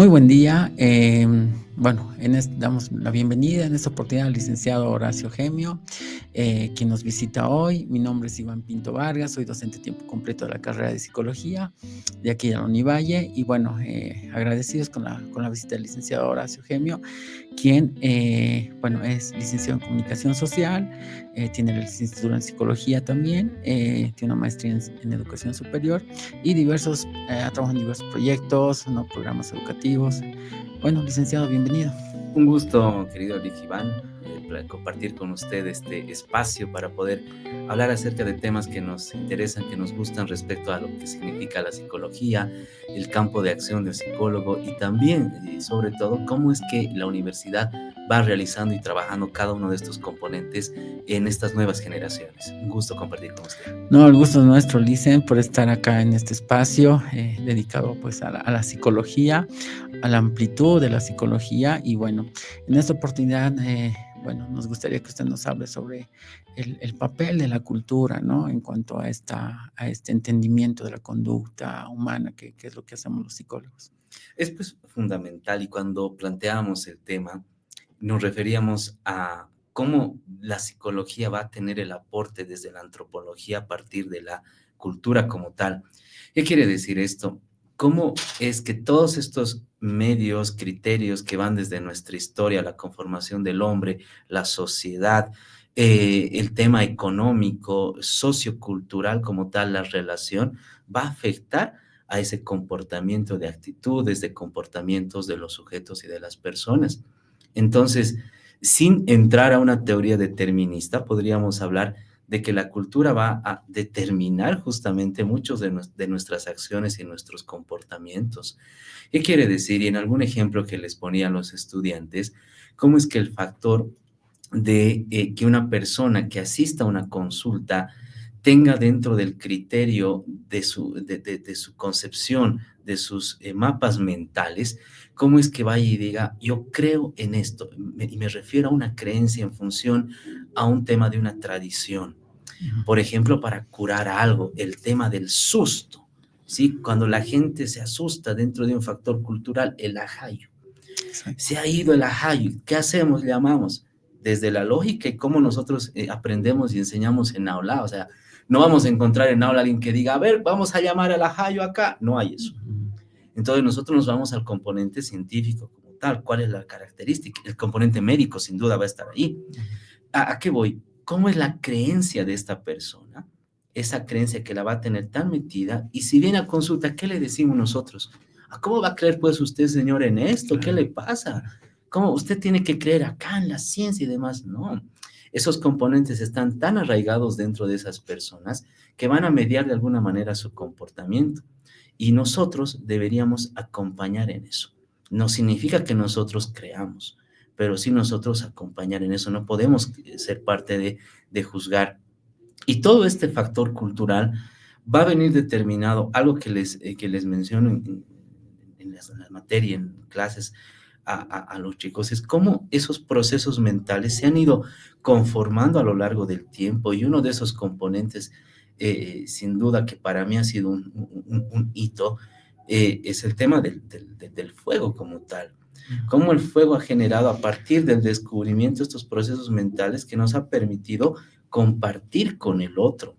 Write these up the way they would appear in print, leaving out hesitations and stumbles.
Muy buen día. Bueno, damos la bienvenida en esta oportunidad al licenciado Horacio Gemio, quien nos visita hoy. Mi nombre es Iván Pinto Vargas, soy docente a tiempo completo de la carrera de Psicología de aquí de la Univalle. Y bueno, agradecidos con la visita del licenciado Horacio Gemio, quien, bueno, es licenciado en Comunicación Social, tiene la licenciatura en Psicología también, tiene una maestría en Educación Superior y ha trabajado en diversos proyectos, ¿no? Programas educativos. Bueno, licenciado, bienvenido. Un gusto, querido Iván, compartir con usted este espacio para poder hablar acerca de temas que nos interesan, que nos gustan respecto a lo que significa la psicología, el campo de acción del psicólogo y también, sobre todo, cómo es que la universidad va realizando y trabajando cada uno de estos componentes en estas nuevas generaciones. Un gusto compartir con usted. No, el gusto es nuestro, Licen, por estar acá en este espacio dedicado pues a la psicología, a la amplitud de la psicología. Y bueno, en esta oportunidad, bueno, nos gustaría que usted nos hable sobre el papel de la cultura, ¿no? En cuanto a este entendimiento de la conducta humana, que es lo que hacemos los psicólogos. Es pues fundamental, y cuando planteamos el tema nos referíamos a cómo la psicología va a tener el aporte desde la antropología a partir de la cultura como tal. ¿Qué quiere decir esto? ¿Cómo es que todos estos medios, criterios que van desde nuestra historia, la conformación del hombre, la sociedad, el tema económico, sociocultural como tal, la relación, va a afectar a ese comportamiento de actitudes, de comportamientos de los sujetos y de las personas? Entonces, sin entrar a una teoría determinista, podríamos hablar de que la cultura va a determinar justamente muchos de nuestras acciones y nuestros comportamientos. ¿Qué quiere decir? Y en algún ejemplo que les ponía a los estudiantes, ¿cómo es que el factor de que una persona que asista a una consulta tenga dentro del criterio de su concepción, de sus mapas mentales, cómo es que vaya y diga, yo creo en esto, y me refiero a una creencia en función a un tema de una tradición? Por ejemplo, para curar algo, el tema del susto, ¿sí? Cuando la gente se asusta dentro de un factor cultural, el ajayo. Exacto. Se ha ido el ajayo, ¿qué hacemos? Le llamamos desde la lógica y cómo nosotros aprendemos y enseñamos en aula. O sea, no vamos a encontrar en aula a alguien que diga, a ver, vamos a llamar al ajayo acá. No hay eso. Entonces nosotros nos vamos al componente científico como tal. ¿Cuál es la característica? El componente médico sin duda va a estar ahí. ¿A qué voy? ¿Cómo es la creencia de esta persona? Esa creencia que la va a tener tan metida, y si viene a consulta, ¿qué le decimos nosotros? ¿Cómo va a creer pues usted, señor, en esto? ¿Qué le pasa? ¿Cómo usted tiene que creer acá en la ciencia y demás? No, esos componentes están tan arraigados dentro de esas personas que van a mediar de alguna manera su comportamiento, y nosotros deberíamos acompañar en eso. No significa que nosotros creamos, pero sí nosotros acompañar en eso. No podemos ser parte de juzgar. Y todo este factor cultural va a venir determinado, algo que les menciono en la materia, en clases a los chicos, es cómo esos procesos mentales se han ido conformando a lo largo del tiempo, y uno de esos componentes, sin duda que para mí ha sido un hito, es el tema del fuego como tal. Cómo el fuego ha generado a partir del descubrimiento estos procesos mentales que nos ha permitido compartir con el otro.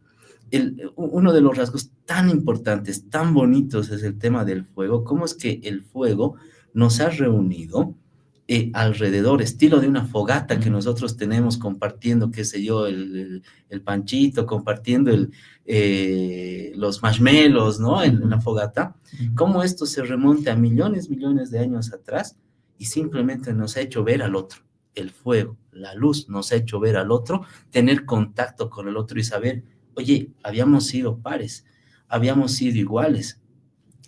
Uno de los rasgos tan importantes, tan bonitos, es el tema del fuego. Cómo es que el fuego nos ha reunido alrededor, estilo de una fogata que nosotros tenemos compartiendo, qué sé yo, el panchito, compartiendo los marshmallows, ¿no? En la fogata. Cómo esto se remonta a millones, millones de años atrás, y simplemente nos ha hecho ver al otro. El fuego, la luz nos ha hecho ver al otro, tener contacto con el otro y saber, oye, habíamos sido pares, habíamos sido iguales.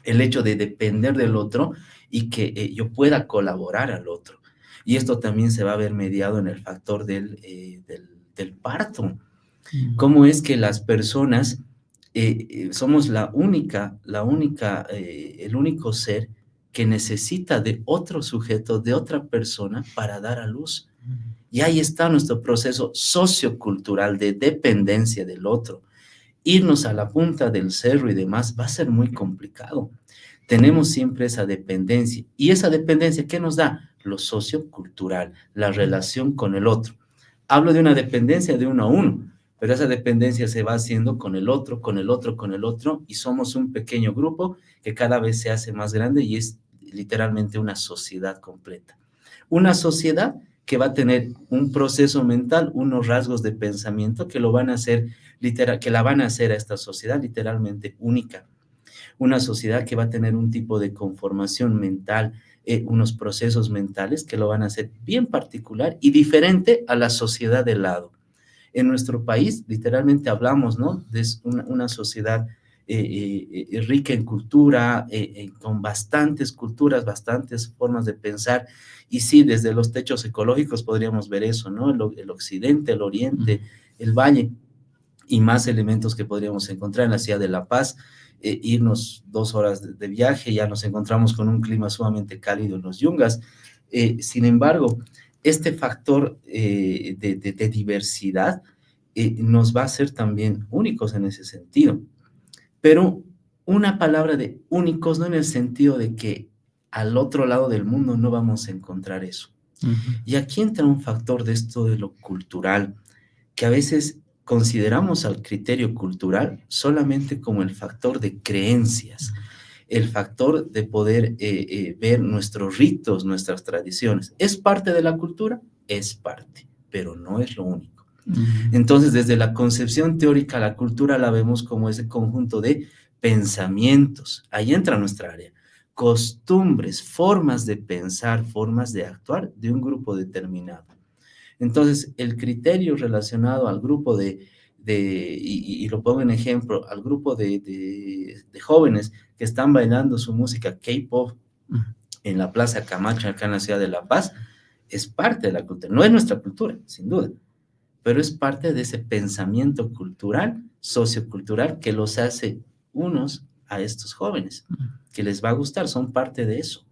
El hecho de depender del otro y que yo pueda colaborar al otro. Y esto también se va a ver mediado en el factor del parto. ¿Cómo es que las personas somos el único ser que necesita de otro sujeto, de otra persona para dar a luz? Y ahí está nuestro proceso sociocultural de dependencia del otro. Irnos a la punta del cerro y demás va a ser muy complicado. tenemos siempre esa dependencia. ¿Y esa dependencia qué nos da? Lo sociocultural, la relación con el otro. Hablo de una dependencia de uno a uno, pero esa dependencia se va haciendo con el otro, con el otro, con el otro, y somos un pequeño grupo que cada vez se hace más grande y es literalmente una sociedad completa. Una sociedad que va a tener un proceso mental, unos rasgos de pensamiento que lo van a hacer que la van a hacer a esta sociedad literalmente única. Una sociedad que va a tener un tipo de conformación mental, unos procesos mentales que lo van a hacer bien particular y diferente a la sociedad de lado. En nuestro país, literalmente hablamos, ¿no? De una sociedad rica en cultura, con bastantes culturas, bastantes formas de pensar. Y sí, desde los techos ecológicos podríamos ver eso, ¿no? El occidente, el oriente, el valle y más elementos que podríamos encontrar en la ciudad de La Paz. Irnos 2 horas de viaje, ya nos encontramos con un clima sumamente cálido en los Yungas. Sin embargo, este factor de diversidad nos va a hacer también únicos en ese sentido. Pero una palabra de únicos, no en el sentido de que al otro lado del mundo no vamos a encontrar eso. Y aquí entra un factor de esto de lo cultural, que a veces consideramos al criterio cultural solamente como el factor de creencias, el factor de poder ver nuestros ritos, nuestras tradiciones. ¿Es parte de la cultura? Es parte, pero no es lo único. Entonces, desde la concepción teórica, la cultura la vemos como ese conjunto de pensamientos. Ahí entra nuestra área. Costumbres, formas de pensar, formas de actuar de un grupo determinado. Entonces, el criterio relacionado al grupo y lo pongo en ejemplo, al grupo de jóvenes que están bailando su música K-pop en la Plaza Camacho, acá en la ciudad de La Paz, es parte de la cultura. No es nuestra cultura, sin duda, pero es parte de ese pensamiento cultural, sociocultural, que los hace unos a estos jóvenes, que les va a gustar, son parte de eso.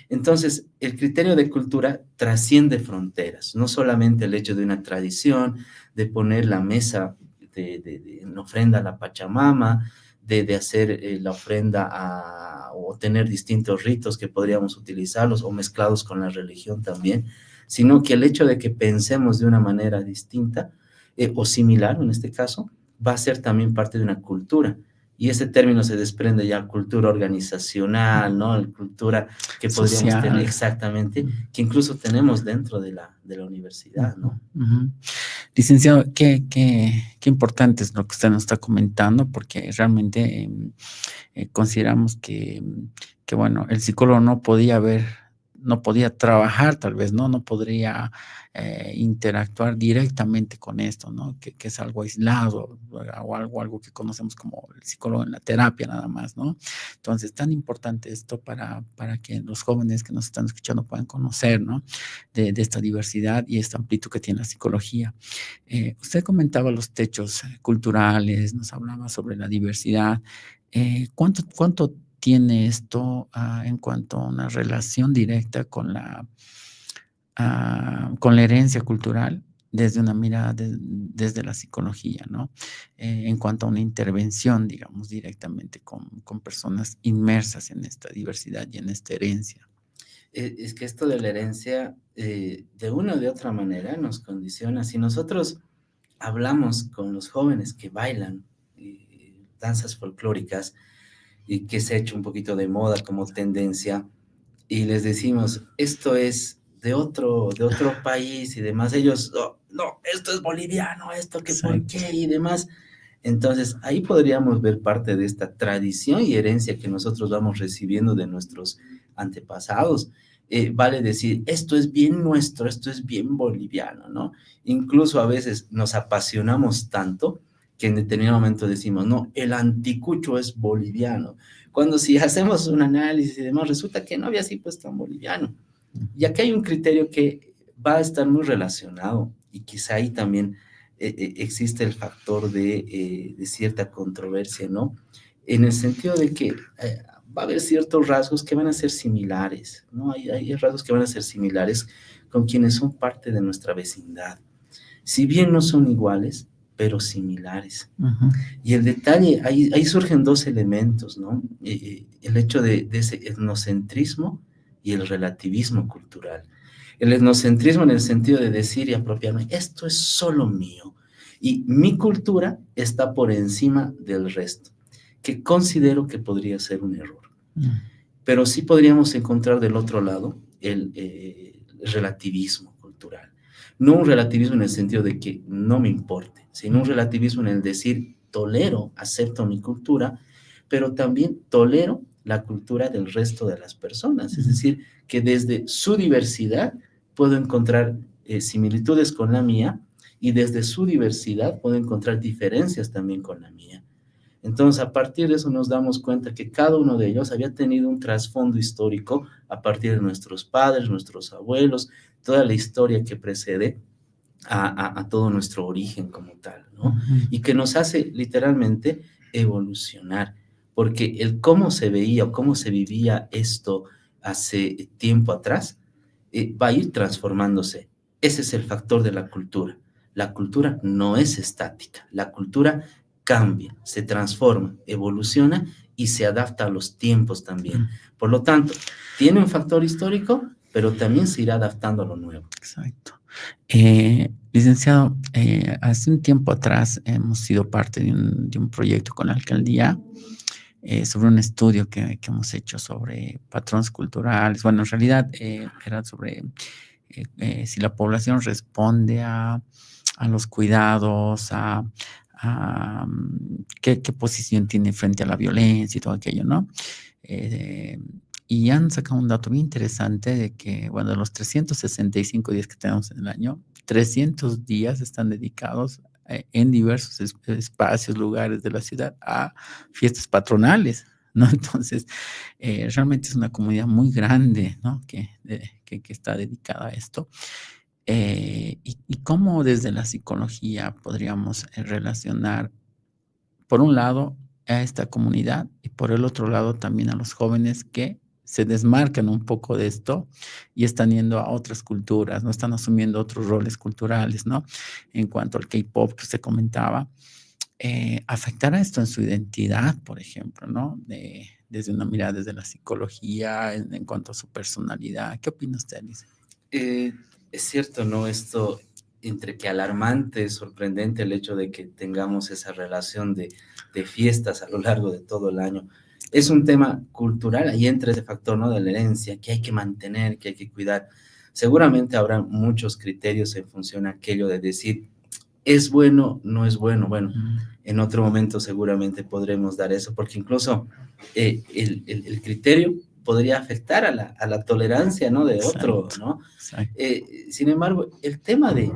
Entonces, el criterio de cultura trasciende fronteras, no solamente el hecho de una tradición, de poner la mesa en ofrenda a la Pachamama, de hacer la ofrenda o tener distintos ritos que podríamos utilizarlos o mezclados con la religión también, sino que el hecho de que pensemos de una manera distinta o similar, en este caso, va a ser también parte de una cultura. Y ese término se desprende ya cultura organizacional, ¿no? La cultura que podríamos tener exactamente, que incluso tenemos dentro de la universidad, ¿no? Licenciado, qué importante es lo que usted nos está comentando, porque realmente consideramos que, bueno, el psicólogo no podía trabajar, tal vez, no podría interactuar directamente con esto, ¿no? Que es algo aislado o algo que conocemos como el psicólogo en la terapia nada más, ¿no? Entonces, tan importante esto para que los jóvenes que nos están escuchando puedan conocer, ¿no? De esta diversidad y esta amplitud que tiene la psicología. Usted comentaba los techos culturales, nos hablaba sobre la diversidad. ¿Cuánto tiene esto en cuanto a una relación directa con la herencia cultural desde una mirada desde la psicología, ¿no? En cuanto a una intervención, digamos, directamente con personas inmersas en esta diversidad y en esta herencia? Es que esto de la herencia, de una o de otra manera, nos condiciona. Si nosotros hablamos con los jóvenes que bailan danzas folclóricas y que se ha hecho un poquito de moda como tendencia, y les decimos, esto es de otro país y demás, ellos, no, esto es boliviano, esto que por qué y demás. Entonces, ahí podríamos ver parte de esta tradición y herencia que nosotros vamos recibiendo de nuestros antepasados. Vale decir, esto es bien nuestro, esto es bien boliviano, ¿no? Incluso a veces nos apasionamos tanto que en determinado momento decimos, no, el anticucho es boliviano. Cuando si hacemos un análisis y demás, resulta que no había así pues tan boliviano. Y aquí hay un criterio que va a estar muy relacionado y quizá ahí también existe el factor de cierta controversia, ¿no? En el sentido de que va a haber ciertos rasgos que van a ser similares, ¿no? Hay rasgos que van a ser similares con quienes son parte de nuestra vecindad. Si bien no son iguales, pero similares. Ujú. Y el detalle, ahí surgen dos elementos, ¿no? El hecho de ese etnocentrismo y el relativismo cultural. El etnocentrismo en el sentido de decir y apropiarme, esto es solo mío, y mi cultura está por encima del resto, que considero que podría ser un error. Mm. Pero sí podríamos encontrar del otro lado el relativismo cultural. No un relativismo en el sentido de que no me importe, sino un relativismo en el decir, tolero, acepto mi cultura, pero también tolero la cultura del resto de las personas. Es Mm. decir, que desde su diversidad puedo encontrar similitudes con la mía y desde su diversidad puedo encontrar diferencias también con la mía. Entonces, a partir de eso nos damos cuenta que cada uno de ellos había tenido un trasfondo histórico a partir de nuestros padres, nuestros abuelos, toda la historia que precede a todo nuestro origen como tal, ¿no? Ujú. Y que nos hace literalmente evolucionar, porque el cómo se veía o cómo se vivía esto hace tiempo atrás va a ir transformándose. Ese es el factor de la cultura. La cultura no es estática, la cultura cambia, se transforma, evoluciona y se adapta a los tiempos también. Mm. Por lo tanto, tiene un factor histórico, pero también se irá adaptando a lo nuevo. Exacto. Licenciado, hace un tiempo atrás hemos sido parte de un proyecto con la alcaldía sobre un estudio que hemos hecho sobre patrones culturales. Bueno, en realidad era sobre si la población responde a los cuidados, qué posición tiene frente a la violencia y todo aquello, ¿no? Eh, y han sacado un dato bien interesante de que, bueno, de los 365 días que tenemos en el año, 300 días están dedicados en diversos espacios, lugares de la ciudad a fiestas patronales, ¿no? Entonces, realmente es una comunidad muy grande, ¿no? Que está dedicada a esto. Y cómo desde la psicología podríamos relacionar, por un lado, a esta comunidad y por el otro lado también a los jóvenes que se desmarcan un poco de esto y están yendo a otras culturas, no están asumiendo otros roles culturales, ¿no? En cuanto al K-pop que usted comentaba, ¿afectará esto en su identidad, por ejemplo, ¿no? Desde una mirada, desde la psicología, en cuanto a su personalidad. ¿Qué opina usted, Alice? Eh, es cierto, ¿no? Esto entre que alarmante, sorprendente el hecho de que tengamos esa relación de fiestas a lo largo de todo el año. Es un tema cultural, ahí entra ese factor, ¿no? De la herencia, que hay que mantener, que hay que cuidar. Seguramente habrá muchos criterios en función a aquello de decir, ¿es bueno, no es bueno? Bueno, Mm. en otro momento seguramente podremos dar eso, porque incluso el criterio podría afectar a la tolerancia, ¿no? De otro, Exacto, ¿no? exacto. Sin embargo, el tema de,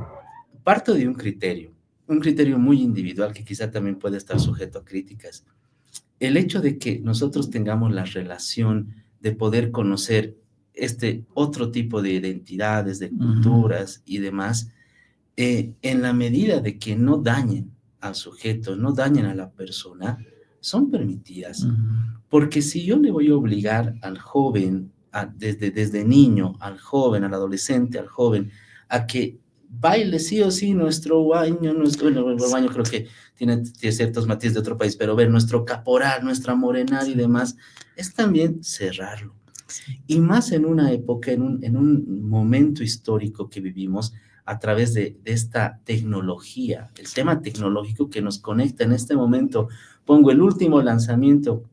parto de un criterio muy individual que quizá también puede estar sujeto a críticas. El hecho de que nosotros tengamos la relación de poder conocer este otro tipo de identidades, de Ujú. culturas y demás, en la medida de que no dañen al sujeto, no dañen a la persona, son permitidas. Ujú. Porque si yo le voy a obligar al joven, desde niño, al joven, al adolescente, al joven, a que baile sí o sí nuestro baño, bueno, el baño creo Exacto. que tiene ciertos matices de otro país, pero ver nuestro caporal, nuestra morenar y Exacto. demás, es también cerrarlo. Exacto. Y más en una época, en un momento histórico que vivimos a través de esta tecnología, el tema Exacto. tecnológico que nos conecta en este momento. Pongo el último lanzamiento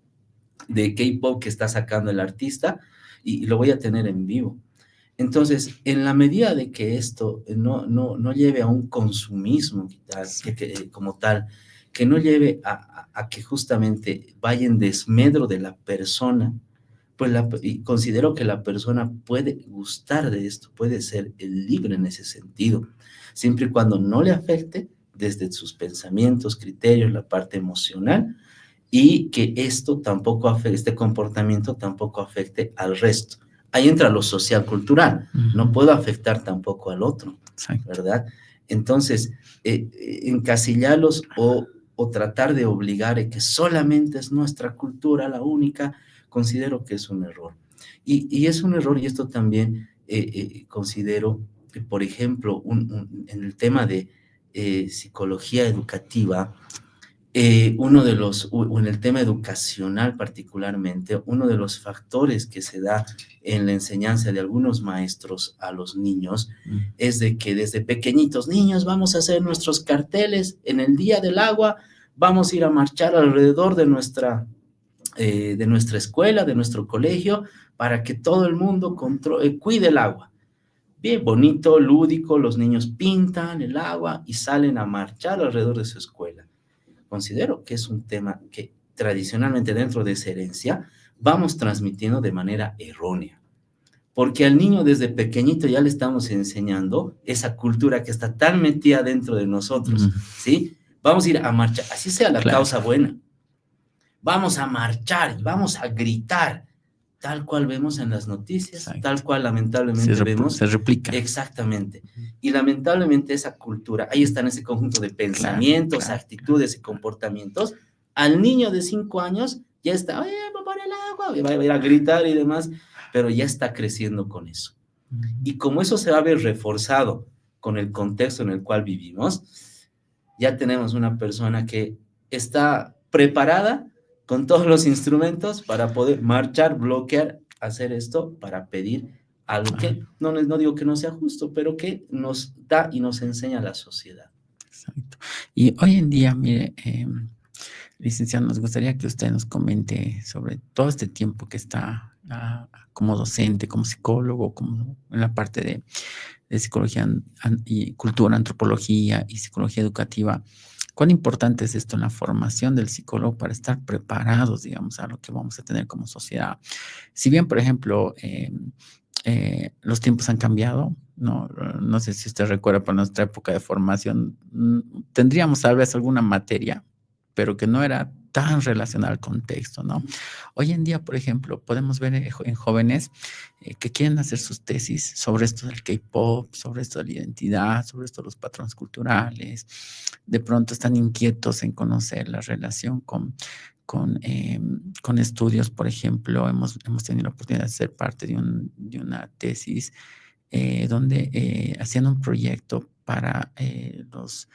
de K-pop que está sacando el artista y lo voy a tener en vivo. Entonces, en la medida de que esto no lleve a un consumismo Exacto. como tal, que no lleve a que justamente vaya en desmedro de la persona, pues y considero que la persona puede gustar de esto, puede ser libre en ese sentido, siempre y cuando no le afecte desde sus pensamientos, criterios, la parte emocional, y que esto tampoco afecte, este comportamiento tampoco afecte al resto. Ahí entra lo social cultural, no Ujú. puedo afectar tampoco al otro, Exacto. ¿verdad? Entonces, encasillarlos o tratar de obligar a que solamente es nuestra cultura la única, considero que es un error. Y es un error, y esto también considero que, por ejemplo, en el tema psicología educativa, en el tema educacional particularmente, uno de los factores que se da en la enseñanza de algunos maestros a los niños es de que desde pequeñitos, niños, vamos a hacer nuestros carteles en el Día del Agua, vamos a ir a marchar alrededor de nuestra escuela, de nuestro colegio, para que todo el mundo cuide el agua. Bien bonito, lúdico, los niños pintan el agua y salen a marchar alrededor de su escuela. Considero que es un tema que tradicionalmente dentro de esa herencia vamos transmitiendo de manera errónea, porque al niño desde pequeñito ya le estamos enseñando esa cultura que está tan metida dentro de nosotros, ¿sí? Vamos a ir a marchar, así sea la causa buena. Vamos a marchar, vamos a gritar, tal cual vemos en las noticias, exacto, tal cual lamentablemente vemos. Se replica. Exactamente. Y lamentablemente esa cultura, ahí está en ese conjunto de pensamientos, actitudes y comportamientos. Al niño de 5 años ya está, papá, el agua, va a ir a gritar y demás, pero ya está creciendo con eso. Y como eso se va a ver reforzado con el contexto en el cual vivimos, ya tenemos una persona que está preparada con todos los instrumentos para poder marchar, bloquear, hacer esto, para pedir algo que, no digo que no sea justo, pero que nos da y nos enseña la sociedad. Exacto. Y hoy en día, mire, licenciado, nos gustaría que usted nos comente sobre todo este tiempo que está como docente, como psicólogo, como en la parte de psicología y cultura, antropología y psicología educativa. ¿Cuán importante es esto en la formación del psicólogo para estar preparados, digamos, a lo que vamos a tener como sociedad? Si bien, por ejemplo, los tiempos han cambiado, no sé si usted recuerda, por nuestra época de formación, tendríamos tal vez alguna materia, pero que no era tan relacionada al contexto, ¿no? Hoy en día, por ejemplo, podemos ver en jóvenes que quieren hacer sus tesis sobre esto del K-pop, sobre esto de la identidad, sobre esto de los patrones culturales. De pronto están inquietos en conocer la relación con estudios. Por ejemplo, hemos tenido la oportunidad de ser parte de una tesis donde hacían un proyecto para los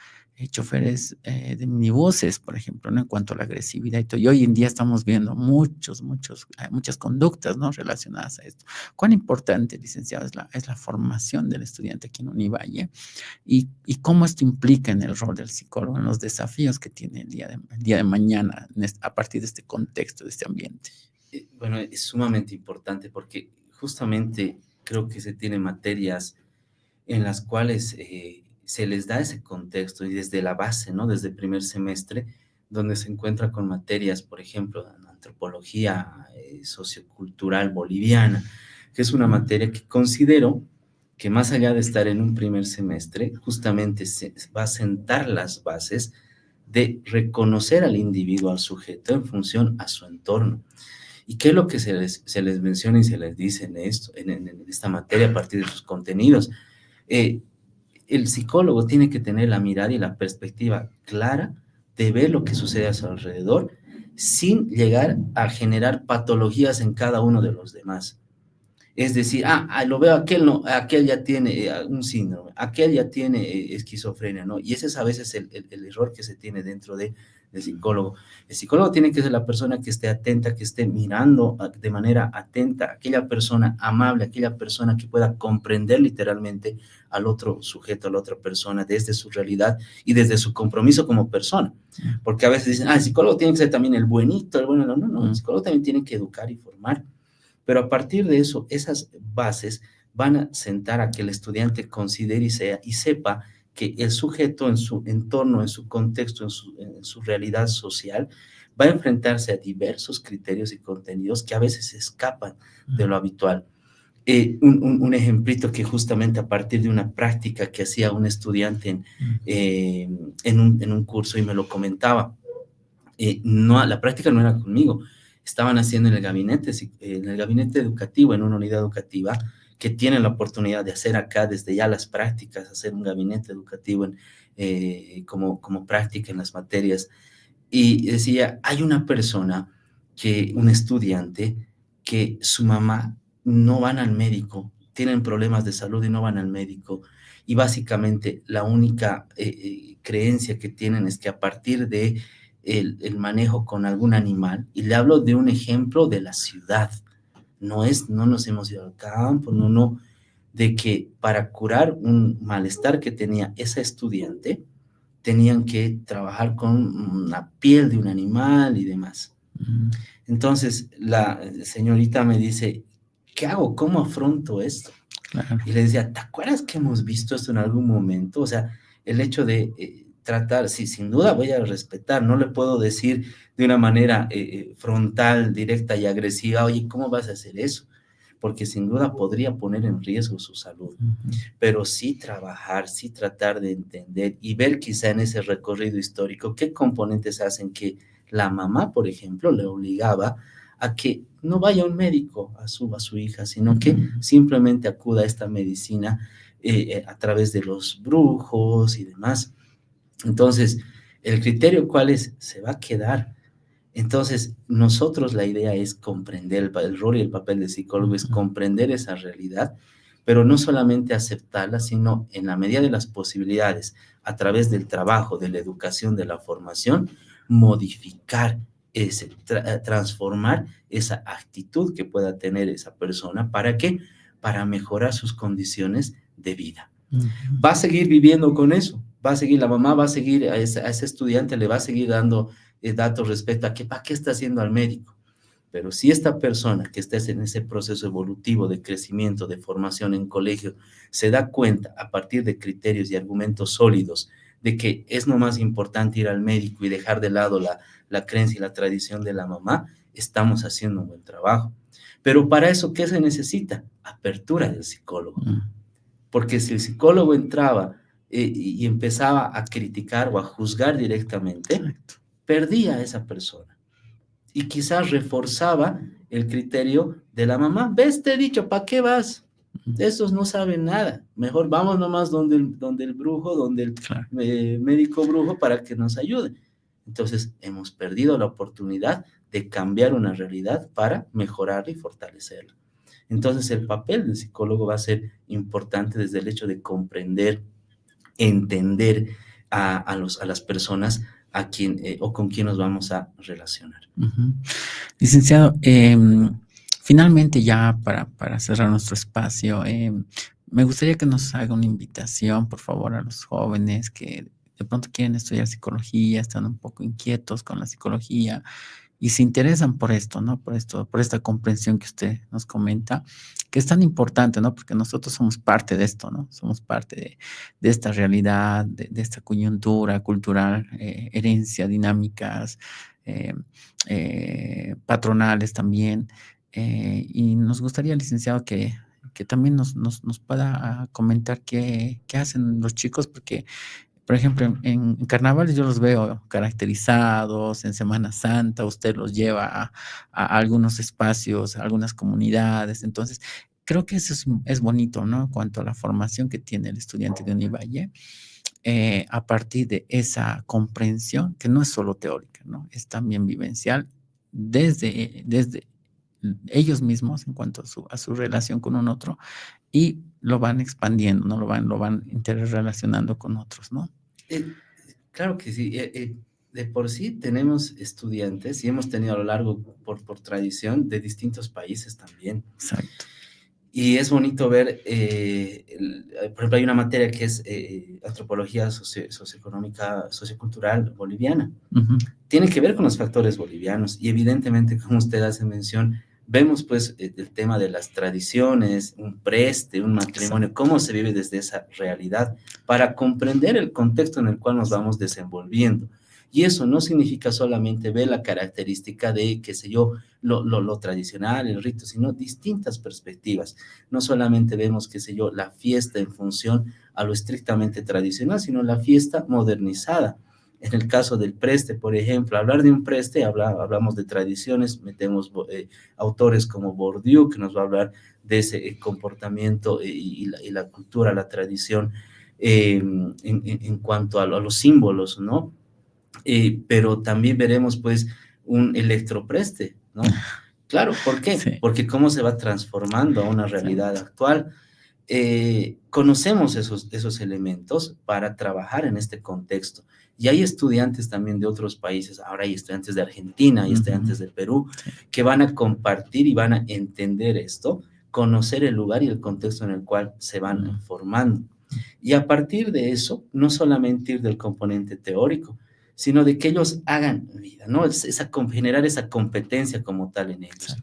choferes de minibuses, por ejemplo, ¿no? En cuanto a la agresividad y todo. Y hoy en día estamos viendo muchas conductas, ¿no? Relacionadas a esto. ¿Cuán importante, licenciado, es la formación del estudiante aquí en Univalle? Y cómo esto implica en el rol del psicólogo, en los desafíos que tiene el día de mañana a partir de este contexto, de este ambiente? Bueno, es sumamente importante porque justamente creo que se tienen materias en las cuales se les da ese contexto y desde la base, ¿no? Desde el primer semestre, donde se encuentra con materias, por ejemplo, de antropología sociocultural boliviana, que es una materia que considero que más allá de estar en un primer semestre, justamente se va a sentar las bases de reconocer al individuo, al sujeto, en función a su entorno. ¿Y qué es lo que se les menciona y se les dice en esta materia a partir de sus contenidos? El psicólogo tiene que tener la mirada y la perspectiva clara de ver lo que sucede a su alrededor sin llegar a generar patologías en cada uno de los demás. Es decir, lo veo, aquel ya tiene un síndrome, aquel ya tiene esquizofrenia, ¿no? Y ese es a veces el error que se tiene dentro del psicólogo. El psicólogo tiene que ser la persona que esté atenta, que esté mirando de manera atenta, aquella persona amable, aquella persona que pueda comprender literalmente al otro sujeto, a la otra persona, desde su realidad y desde su compromiso como persona. Porque a veces dicen, el psicólogo tiene que ser también el buenito, el bueno. No, el psicólogo también tiene que educar y formar. Pero a partir de eso, esas bases van a sentar a que el estudiante considere y sepa que el sujeto en su entorno, en su contexto, en su realidad social, va a enfrentarse a diversos criterios y contenidos que a veces escapan de lo habitual. Un ejemplito que justamente a partir de una práctica que hacía un estudiante en un curso y me lo comentaba, la práctica no era conmigo, estaban haciendo en el gabinete educativo, en una unidad educativa, que tienen la oportunidad de hacer acá desde ya las prácticas, hacer un gabinete educativo como práctica en las materias. Y decía, hay una persona, un estudiante, que su mamá no van al médico, tienen problemas de salud y no van al médico, y básicamente la única creencia que tienen es que a partir de el manejo con algún animal, y le hablo de un ejemplo de la ciudad, no nos hemos ido al campo, no, de que para curar un malestar que tenía esa estudiante, tenían que trabajar con la piel de un animal y demás. Entonces, la señorita me dice, ¿qué hago? ¿Cómo afronto esto? Claro. Y le decía, ¿te acuerdas que hemos visto esto en algún momento? O sea, el hecho de tratar, sí, sin duda voy a respetar, no le puedo decir de una manera frontal, directa y agresiva, oye, ¿cómo vas a hacer eso? Porque sin duda podría poner en riesgo su salud. Pero sí trabajar, sí tratar de entender y ver quizá en ese recorrido histórico qué componentes hacen que la mamá, por ejemplo, le obligaba a que no vaya un médico a su hija, sino que simplemente acuda a esta medicina a través de los brujos y demás. Entonces, ¿el criterio cuál es? Se va a quedar. Entonces, nosotros la idea es comprender el rol y el papel del psicólogo, es comprender esa realidad, pero no solamente aceptarla, sino en la medida de las posibilidades, a través del trabajo, de la educación, de la formación, modificar transformar esa actitud que pueda tener esa persona. ¿Para qué? Para mejorar sus condiciones de vida. Va a seguir viviendo con eso, va a seguir, la mamá va a seguir a ese estudiante, le va a seguir dando datos respecto a para qué está haciendo al médico. Pero si esta persona que está en ese proceso evolutivo de crecimiento, de formación en colegio, se da cuenta a partir de criterios y argumentos sólidos de que es lo más importante ir al médico y dejar de lado la creencia y la tradición de la mamá, estamos haciendo un buen trabajo. Pero para eso, ¿qué se necesita? Apertura del psicólogo. Porque si el psicólogo entraba y empezaba a criticar o a juzgar directamente, perdía a esa persona. Y quizás reforzaba el criterio de la mamá. ¿Ves? Te he dicho, ¿para qué vas? Estos no saben nada. Mejor vamos nomás donde el brujo, donde el médico brujo para que nos ayude. Entonces, hemos perdido la oportunidad de cambiar una realidad para mejorarla y fortalecerla. Entonces, el papel del psicólogo va a ser importante desde el hecho de comprender, entender a las personas a quien o con quien nos vamos a relacionar. Licenciado, finalmente ya para cerrar nuestro espacio, me gustaría que nos haga una invitación, por favor, a los jóvenes que de pronto quieren estudiar psicología, están un poco inquietos con la psicología y se interesan por esto, ¿no? Por esta comprensión que usted nos comenta, que es tan importante, ¿no? Porque nosotros somos parte de esto, ¿no? Somos parte de esta realidad, de esta coyuntura cultural, herencia, dinámicas, patronales también. Y nos gustaría, licenciado, que también nos pueda comentar qué hacen los chicos, porque por ejemplo, en carnavales yo los veo caracterizados, en Semana Santa usted los lleva a algunos espacios, a algunas comunidades, entonces creo que eso es bonito, ¿no? En cuanto a la formación que tiene el estudiante de Univalle, a partir de esa comprensión, que no es solo teórica, ¿no? Es también vivencial desde ellos mismos en cuanto a su relación con un otro, y lo van expandiendo, ¿no? Lo van interrelacionando con otros, ¿no? Claro que sí. De por sí tenemos estudiantes y hemos tenido a lo largo, por tradición, de distintos países también. Exacto. Y es bonito ver, por ejemplo, hay una materia que es antropología socioeconómica, sociocultural boliviana. Tiene que ver con los factores bolivianos y evidentemente, como usted hace mención, vemos pues el tema de las tradiciones, un preste, un matrimonio, cómo se vive desde esa realidad para comprender el contexto en el cual nos vamos desenvolviendo. Y eso no significa solamente ver la característica de, qué sé yo, lo tradicional, el rito, sino distintas perspectivas. No solamente vemos, qué sé yo, la fiesta en función a lo estrictamente tradicional, sino la fiesta modernizada. En el caso del preste, por ejemplo, hablar de un preste, hablamos de tradiciones, metemos autores como Bourdieu, que nos va a hablar de ese comportamiento y la cultura, la tradición en cuanto a los símbolos, ¿no? Pero también veremos, pues, un electropreste, ¿no? Claro, ¿por qué? Sí. Porque cómo se va transformando a una realidad actual. conocemos esos elementos para trabajar en este contexto. Y hay estudiantes también de otros países, ahora hay estudiantes de Argentina, hay estudiantes de Perú, que van a compartir y van a entender esto, conocer el lugar y el contexto en el cual se van formando. Y a partir de eso, no solamente ir del componente teórico, sino de que ellos hagan vida, ¿no? Generar esa competencia como tal en ellos.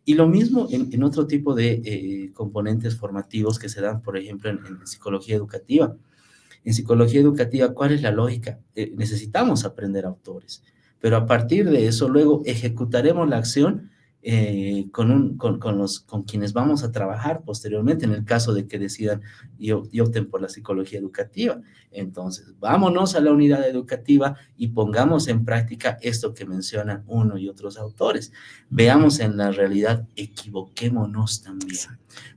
Y lo mismo en otro tipo de componentes formativos que se dan, por ejemplo, en psicología educativa. En psicología educativa, ¿cuál es la lógica? Necesitamos aprender autores, pero a partir de eso luego ejecutaremos la acción con quienes vamos a trabajar posteriormente, en el caso de que decidan y opten por la psicología educativa. Entonces, vámonos a la unidad educativa y pongamos en práctica esto que mencionan uno y otros autores. Veamos en la realidad, equivoquémonos también,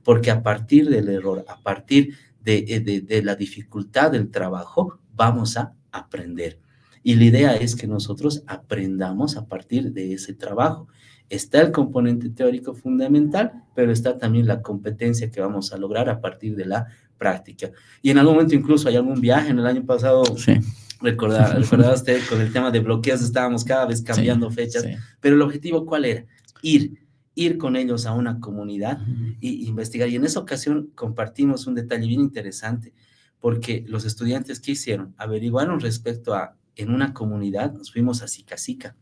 porque a partir del error, a partir de la dificultad del trabajo, vamos a aprender. Y la idea es que nosotros aprendamos a partir de ese trabajo. Está el componente teórico fundamental, pero está también la competencia que vamos a lograr a partir de la práctica. Y en algún momento incluso hay algún viaje, en el año pasado, sí. Recordaba usted, con el tema de bloqueos estábamos cada vez cambiando fechas, pero el objetivo ¿cuál era? Ir con ellos a una comunidad y investigar. Y en esa ocasión compartimos un detalle bien interesante, porque los estudiantes, ¿qué hicieron? Averiguaron respecto a, en una comunidad, nos fuimos a Sica Sica.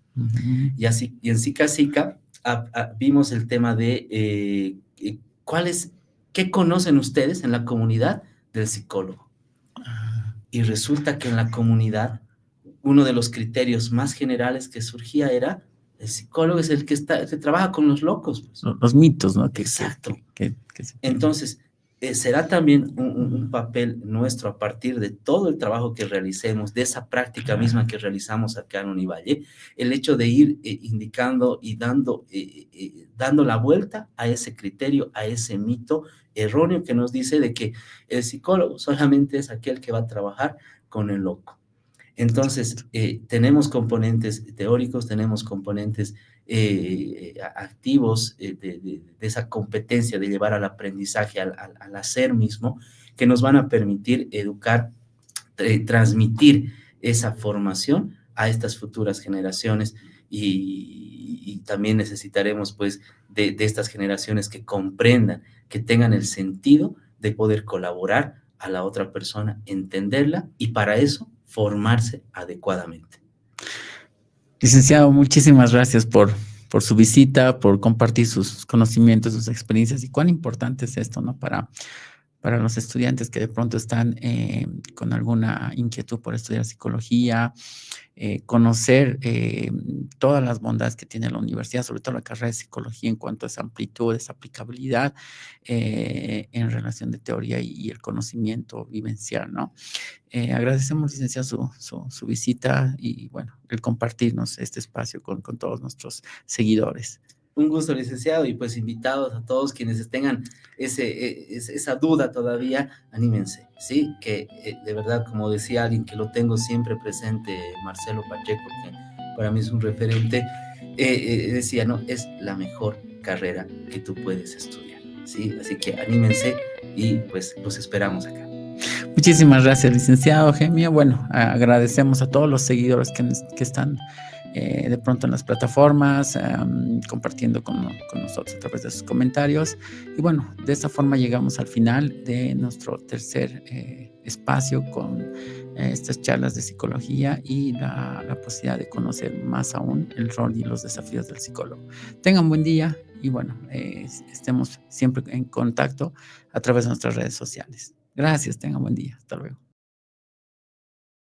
Y en Sica Sica vimos el tema de ¿qué conocen ustedes en la comunidad del psicólogo? Y resulta que en la comunidad, uno de los criterios más generales que surgía era: el psicólogo es el que trabaja con los locos. Pues. Los mitos, ¿no? Exacto. Entonces, será también un papel nuestro a partir de todo el trabajo que realicemos, de esa práctica misma que realizamos acá en Univalle, el hecho de ir indicando y dando la vuelta a ese criterio, a ese mito erróneo que nos dice de que el psicólogo solamente es aquel que va a trabajar con el loco. Entonces, tenemos componentes teóricos, tenemos componentes activos de esa competencia de llevar al aprendizaje, al hacer mismo, que nos van a permitir educar, transmitir esa formación a estas futuras generaciones y también necesitaremos pues de estas generaciones que comprendan, que tengan el sentido de poder colaborar a la otra persona, entenderla y para eso formarse adecuadamente. Licenciado, muchísimas gracias por su visita, por compartir sus conocimientos, sus experiencias y cuán importante es esto, ¿no? Para los estudiantes que de pronto están con alguna inquietud por estudiar psicología, conocer todas las bondades que tiene la universidad, sobre todo la carrera de psicología en cuanto a esa amplitud, esa aplicabilidad en relación de teoría y el conocimiento vivencial, ¿no? Agradecemos, licenciado, su visita y, bueno, el compartirnos este espacio con todos nuestros seguidores. Un gusto, licenciado, y pues invitados a todos quienes tengan esa duda todavía, anímense, ¿sí? Que de verdad, como decía alguien que lo tengo siempre presente, Marcelo Pacheco, que para mí es un referente, decía, ¿no? Es la mejor carrera que tú puedes estudiar, ¿sí? Así que anímense y pues los esperamos acá. Muchísimas gracias, licenciado Gemio. Bueno, agradecemos a todos los seguidores que están de pronto en las plataformas, compartiendo con nosotros a través de sus comentarios. Y bueno, de esta forma llegamos al final de nuestro tercer espacio con estas charlas de psicología y la posibilidad de conocer más aún el rol y los desafíos del psicólogo. Tengan buen día y bueno, estemos siempre en contacto a través de nuestras redes sociales. Gracias, tengan buen día. Hasta luego.